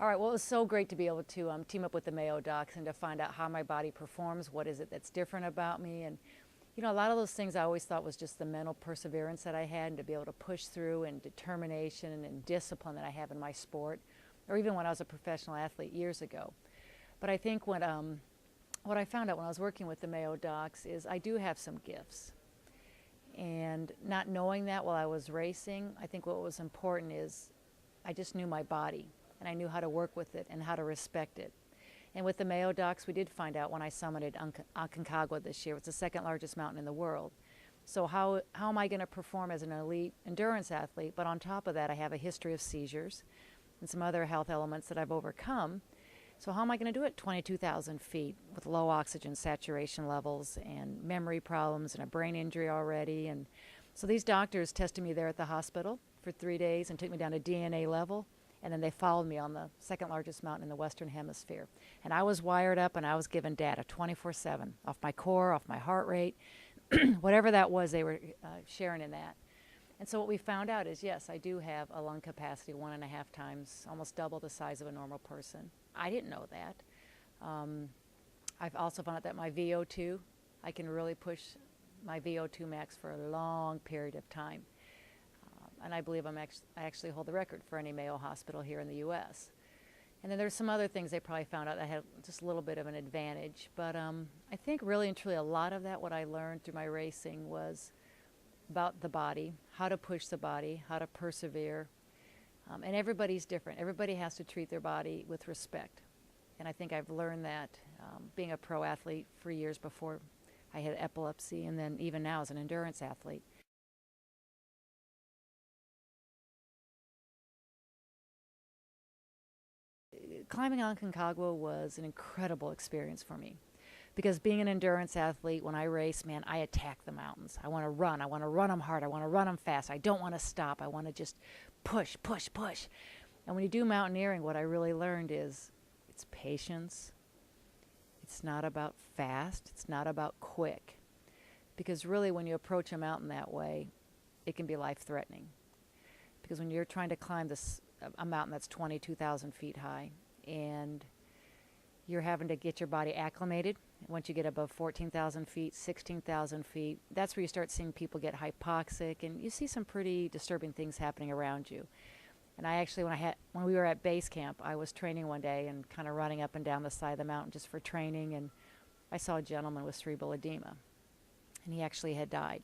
All right, well, it was so great to be able to team up with the Mayo Docs and to find out how my body performs, what is it that's different about me. And, you know, a lot of those things I always thought was just the mental perseverance that I had and to be able to push through, and determination and discipline that I have in my sport, or even when I was a professional athlete years ago. But I think what I found out when I was working with the Mayo Docs is I do have some gifts. And not knowing that while I was racing, I think what was important is I just knew my body, and I knew how to work with it and how to respect it. And with the Mayo Docs, we did find out when I summited Aconagua this year. It's the second largest mountain in the world. So how am I going to perform as an elite endurance athlete? But on top of that, I have a history of seizures and some other health elements that I've overcome. So how am I going to do it 22,000 feet with low oxygen saturation levels and memory problems and a brain injury already? And so these doctors tested me there at the hospital for 3 days and took me down to DNA level. And then they followed me on the second largest mountain in the Western Hemisphere. And I was wired up and I was given data 24/7 off my core, off my heart rate, whatever that was they were sharing in that. And so what we found out is, yes, I do have a lung capacity 1.5 times, almost double the size of a normal person. I didn't know that. I've also found out that my VO2, I can really push my VO2 max for a long period of time. And I believe I actually hold the record for any Mayo hospital here in the U.S. And then there's some other things they probably found out that had just a little bit of an advantage. But I think really and truly a lot of that, what I learned through my racing, was about the body, how to push the body, how to persevere. And everybody's different. Everybody has to treat their body with respect. And I think I've learned that being a pro athlete for years before I had epilepsy, and then even now as an endurance athlete. Climbing Aconcagua was an incredible experience for me, because being an endurance athlete, when I race, man, I attack the mountains. I want to run. I want to run them hard. I want to run them fast. I don't want to stop. I want to just push, push, push. And when you do mountaineering, what I really learned is it's patience. It's not about fast. It's not about quick. Because really, when you approach a mountain that way, it can be life-threatening. Because when you're trying to climb a mountain that's 22,000 feet high, and you're having to get your body acclimated. Once you get above 14,000 feet, 16,000 feet, that's where you start seeing people get hypoxic, and you see some pretty disturbing things happening around you. And I actually, when we were at base camp, I was training one day and kind of running up and down the side of the mountain just for training, and I saw a gentleman with cerebral edema, and he actually had died.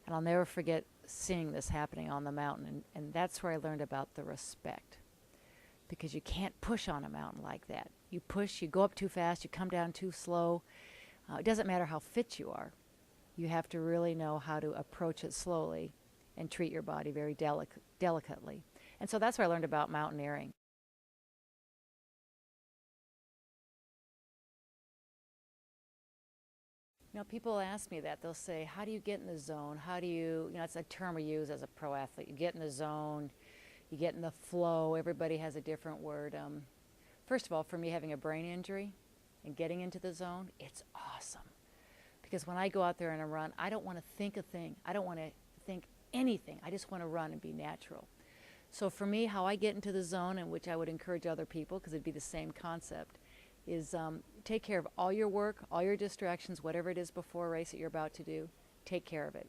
And I'll never forget seeing this happening on the mountain, and that's where I learned about the respect. Because you can't push on a mountain like that. You push, you go up too fast, you come down too slow. It doesn't matter how fit you are. You have to really know how to approach it slowly and treat your body very delicately. And so that's what I learned about mountaineering. You know, people ask me that. They'll say, how do you get in the zone? How do you know, it's a term we use as a pro athlete. You get in the zone, you get in the flow. Everybody has a different word. First of all, for me, having a brain injury and getting into the zone, it's awesome. Because when I go out there and I run, I don't want to think a thing. I don't want to think anything. I just want to run and be natural. So for me, how I get into the zone, and which I would encourage other people, because it'd be the same concept, is take care of all your work, all your distractions, whatever it is before a race that you're about to do, take care of it.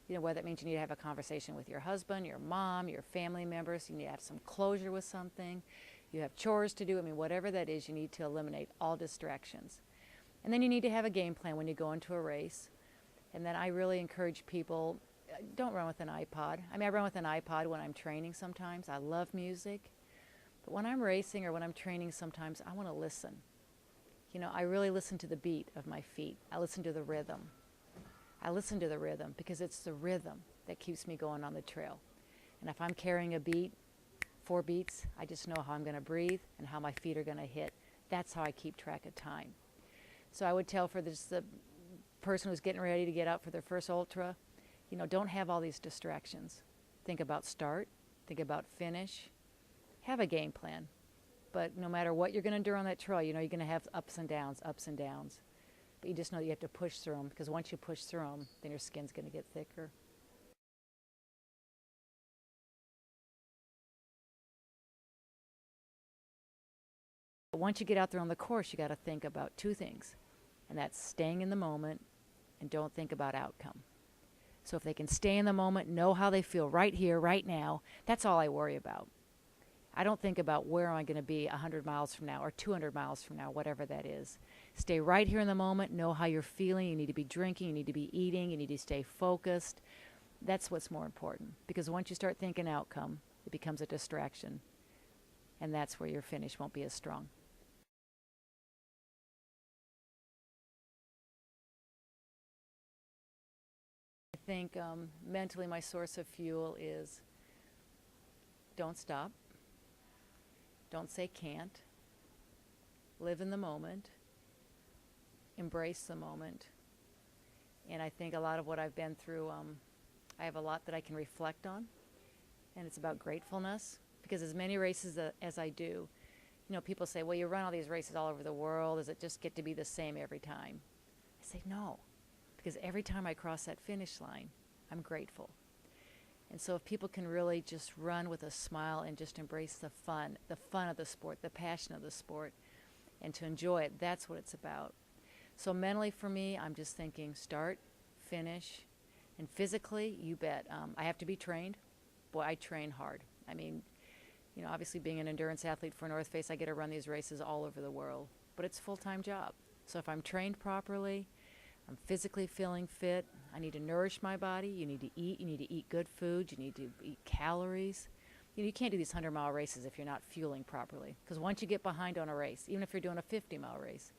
You know, whether that means you need to have a conversation with your husband, your mom, your family members, you need to have some closure with something, you have chores to do, I mean, whatever that is, you need to eliminate all distractions. And then you need to have a game plan when you go into a race. And then I really encourage people, don't run with an iPod. I mean, I run with an iPod when I'm training sometimes. I love music. But when I'm racing or when I'm training sometimes, I want to listen. You know, I really listen to the beat of my feet. I listen to the rhythm. I listen to the rhythm because it's the rhythm that keeps me going on the trail. And if I'm carrying a beat, 4 beats, I just know how I'm going to breathe and how my feet are going to hit. That's how I keep track of time. So I would tell for the person who's getting ready to get out for their first ultra, you know, don't have all these distractions. Think about start, think about finish, have a game plan. But no matter what you're going to do on that trail, you know, you're going to have ups and downs. But you just know that you have to push through them, because once you push through them, then your skin's going to get thicker. But once you get out there on the course, you got to think about two things, and that's staying in the moment and don't think about outcome. So if they can stay in the moment, know how they feel right here, right now, that's all I worry about. I don't think about where am I going to be 100 miles from now or 200 miles from now, whatever that is. Stay right here in the moment, know how you're feeling. You need to be drinking, you need to be eating, you need to stay focused. That's what's more important, because once you start thinking outcome, it becomes a distraction, and that's where your finish won't be as strong. I think mentally my source of fuel is don't stop, don't say can't, live in the moment, embrace the moment. And I think a lot of what I've been through, I have a lot that I can reflect on, and it's about gratefulness, because as many races as I do, people say, well, you run all these races all over the world, does it just get to be the same every time? I say no, because every time I cross that finish line, I'm grateful. And so if people can really just run with a smile and just embrace the fun of the sport, the passion of the sport, and to enjoy it, that's what it's about. So mentally for me, I'm just thinking start, finish, and physically, you bet. I have to be trained. Boy, I train hard. I mean, obviously being an endurance athlete for North Face, I get to run these races all over the world, but it's a full-time job. So if I'm trained properly, I'm physically feeling fit, I need to nourish my body, you need to eat good food, you need to eat calories. You can't do these 100-mile races if you're not fueling properly, because once you get behind on a race, even if you're doing a 50-mile race,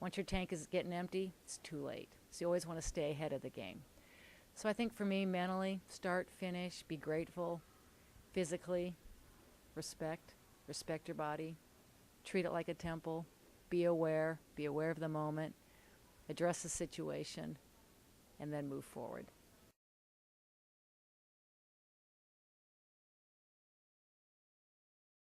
once your tank is getting empty, it's too late. So you always want to stay ahead of the game. So I think for me, mentally, start, finish, be grateful. Physically, respect your body, treat it like a temple, be aware of the moment, address the situation, and then move forward.